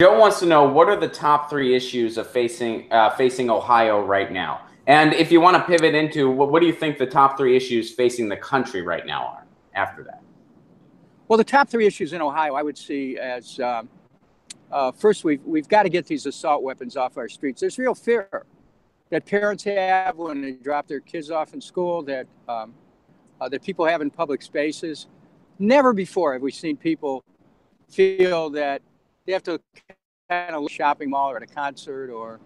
Joe wants to know, what are the top three issues of facing Ohio right now? And if you want to pivot into what do you think the top three issues facing the country right now are after that? Well, the top three issues in Ohio I would see as first, we've got to get these assault weapons off our streets. There's real fear that parents have when they drop their kids off in school, that people have in public spaces. Never before have we seen people feel that they have to kind of shopping mall or at a concert or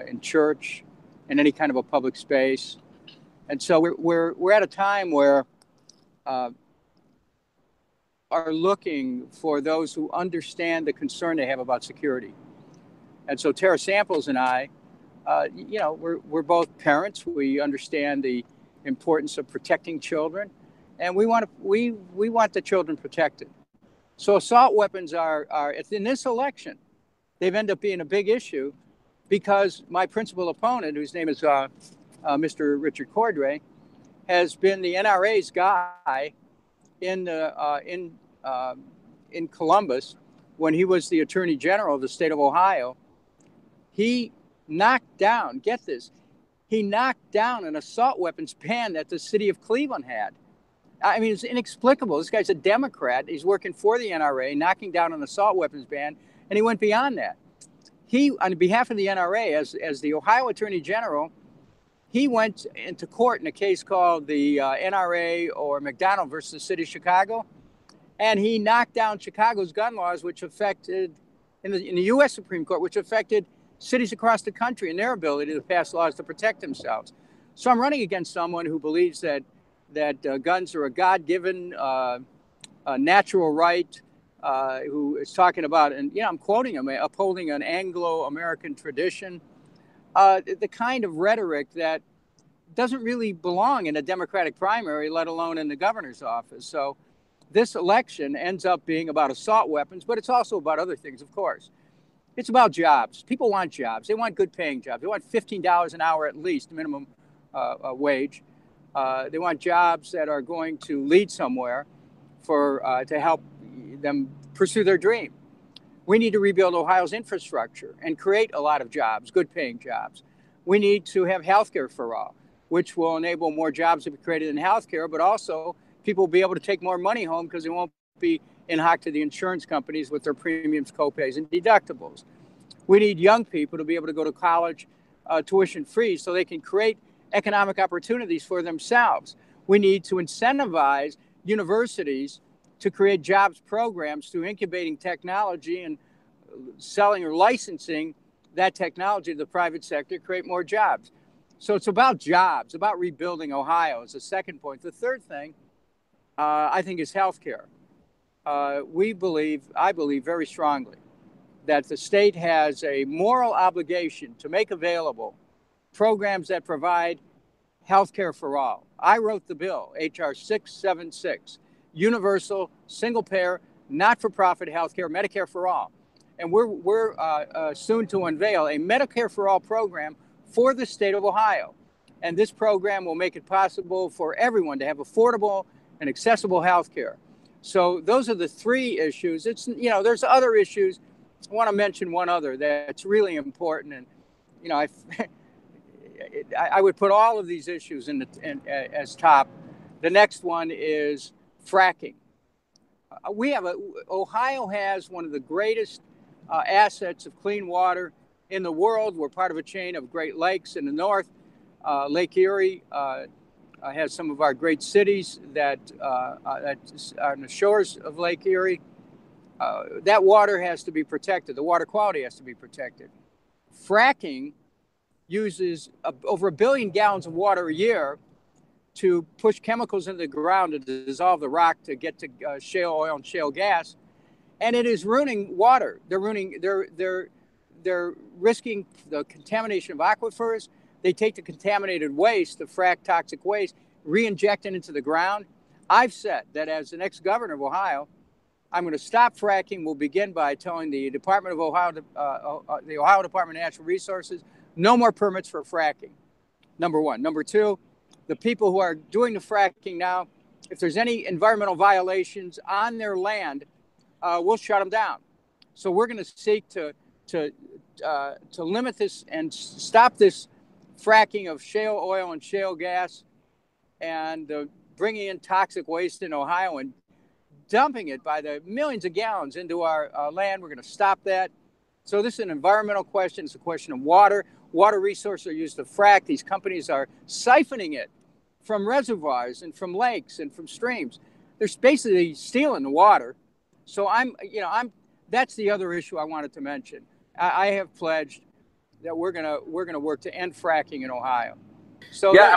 in church, in any kind of a public space. And so we're at a time where are looking for those who understand the concern they have about security. And so Tara Samples and I, we're both parents. We understand the importance of protecting children, and we want the children protected. So assault weapons are in this election, they've ended up being a big issue because my principal opponent, whose name is Mr. Richard Cordray, has been the NRA's guy in Columbus when he was the Attorney General of the state of Ohio. He knocked down, get this, he knocked down an assault weapons ban that the city of Cleveland had. I mean, it's inexplicable. This guy's a Democrat. He's working for the NRA, knocking down an assault weapons ban, and he went beyond that. He, on behalf of the NRA, as the Ohio Attorney General, he went into court in a case called the NRA or McDonald versus the city of Chicago, and he knocked down Chicago's gun laws, which affected, in the U.S. Supreme Court, which affected cities across the country and their ability to pass laws to protect themselves. So I'm running against someone who believes that guns are a God-given natural right, who is talking about, and I'm quoting him, upholding an Anglo-American tradition, the kind of rhetoric that doesn't really belong in a Democratic primary, let alone in the governor's office. So this election ends up being about assault weapons, but it's also about other things, of course. It's about jobs. People want jobs. They want good paying jobs. They want $15 an hour at least, minimum wage. They want jobs that are going to lead somewhere to help them pursue their dream. We need to rebuild Ohio's infrastructure and create a lot of jobs, good paying jobs. We need to have healthcare for all, which will enable more jobs to be created in healthcare, but also people will be able to take more money home because they won't be in hock to the insurance companies with their premiums, copays, and deductibles. We need young people to be able to go to college tuition free so they can create economic opportunities for themselves. We need to incentivize universities to create jobs programs through incubating technology and selling or licensing that technology to the private sector, create more jobs. So it's about jobs, about rebuilding Ohio is the second point. The third thing, I think, is healthcare. I believe very strongly that the state has a moral obligation to make available programs that provide health care for all. I wrote the bill, H.R. 676, universal, single-payer, not-for-profit health care, Medicare for all. And we're soon to unveil a Medicare for all program for the state of Ohio. And this program will make it possible for everyone to have affordable and accessible health care. So those are the three issues. There's other issues. I want to mention one other that's really important. And, I would put all of these issues as top. The next one is fracking. Ohio has one of the greatest assets of clean water in the world. We're part of a chain of Great Lakes in the north. Lake Erie has some of our great cities that are on the shores of Lake Erie. That water has to be protected. The water quality has to be protected. Fracking uses over 1 billion gallons of water a year to push chemicals into the ground to dissolve the rock to get to shale oil and shale gas, and it is ruining water. They're risking the contamination of aquifers. They take the contaminated waste, the frack toxic waste, re-inject it into the ground. I've said that as the next governor of Ohio, I'm going to stop fracking. We'll begin by telling the Department of Ohio, the Ohio Department of Natural Resources, no more permits for fracking. Number one. Number two, the people who are doing the fracking now, if there's any environmental violations on their land, we'll shut them down. So we're going to seek to limit this and stop this fracking of shale oil and shale gas and bringing in toxic waste in Ohio and dumping it by the millions of gallons into our land. We're going to stop that. So this is an environmental question. It's a question of water. Water resources are used to frack. These companies are siphoning it from reservoirs and from lakes and from streams. They're basically stealing the water. So that's the other issue I wanted to mention. I have pledged that we're gonna work to end fracking in Ohio. So yeah,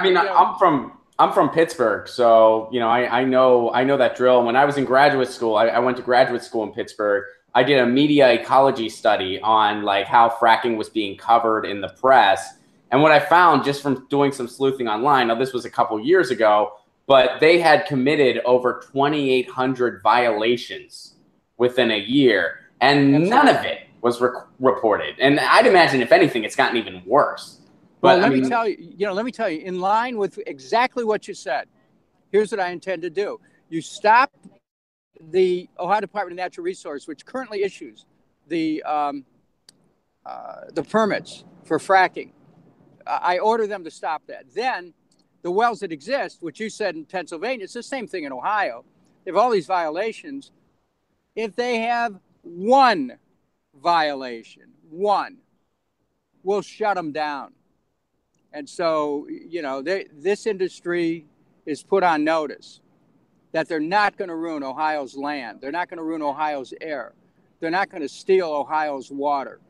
I'm from Pittsburgh, so I know that drill. When I was in graduate school, I went to graduate school in Pittsburgh. I did a media ecology study on like how fracking was being covered in the press. And what I found just from doing some sleuthing online, now this was a couple years ago, but they had committed over 2,800 violations within a year, and none of it was reported. And I'd imagine, if anything, it's gotten even worse. But well, let me tell you, in line with exactly what you said, here's what I intend to do. You stop the Ohio Department of Natural Resources, which currently issues the permits for fracking. I order them to stop that. Then the wells that exist, which you said in Pennsylvania, it's the same thing in Ohio. They have all these violations. If they have one violation, we'll shut them down. And so, this industry is put on notice that they're not going to ruin Ohio's land. They're not going to ruin Ohio's air. They're not going to steal Ohio's water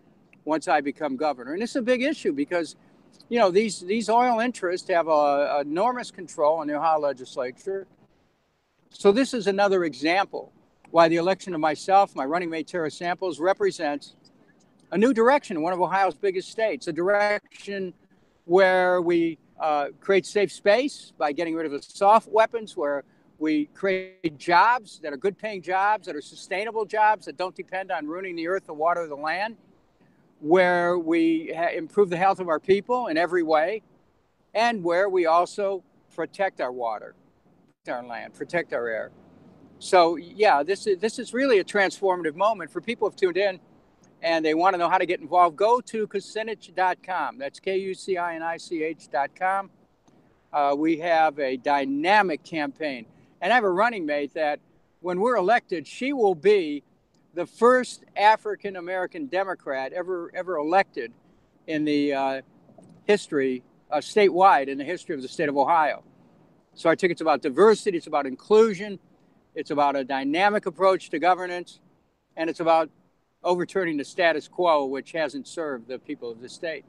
once I become governor. And it's a big issue because, these oil interests have enormous control in the Ohio legislature. So this is another example why the election of myself, my running mate Tara Samples, represents a new direction in one of Ohio's biggest states, a direction where we create safe space by getting rid of the soft weapons, where we create jobs that are good paying jobs, that are sustainable jobs, that don't depend on ruining the earth, the water, the land, where we improve the health of our people in every way, and where we also protect our water, protect our land, protect our air. So yeah, this is really a transformative moment for people who've tuned in and they want to know how to get involved. Go to Kucinich.com. That's Kucinich.com. We have a dynamic campaign. And I have a running mate that when we're elected, she will be the first African-American Democrat ever elected in the history, statewide in the history of the state of Ohio. So our ticket's about diversity, it's about inclusion, it's about a dynamic approach to governance, and it's about overturning the status quo, which hasn't served the people of the state.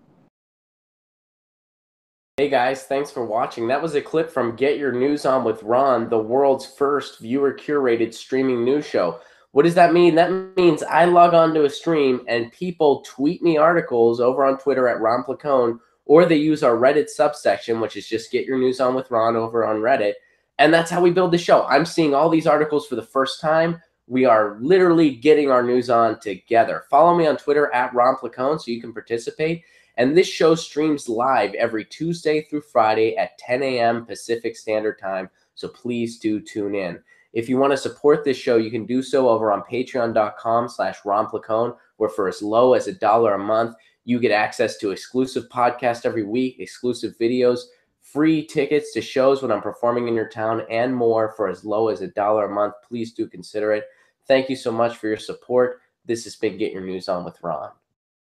Hey guys, thanks for watching. That was a clip from Get Your News On with Ron, the world's first viewer-curated streaming news show. What does that mean? That means I log on to a stream and people tweet me articles over on Twitter at Ron Placone, or they use our Reddit subsection, which is just Get Your News On with Ron over on Reddit. And that's how we build the show. I'm seeing all these articles for the first time. We are literally getting our news on together. Follow me on Twitter at Ron Placone so you can participate. And this show streams live every Tuesday through Friday at 10 a.m. Pacific Standard Time. So please do tune in. If you want to support this show, you can do so over on patreon.com/Ron Placone, where for as low as $1 a month, you get access to exclusive podcasts every week, exclusive videos, free tickets to shows when I'm performing in your town, and more for as low as $1 a month. Please do consider it. Thank you so much for your support. This has been Get Your News On with Ron.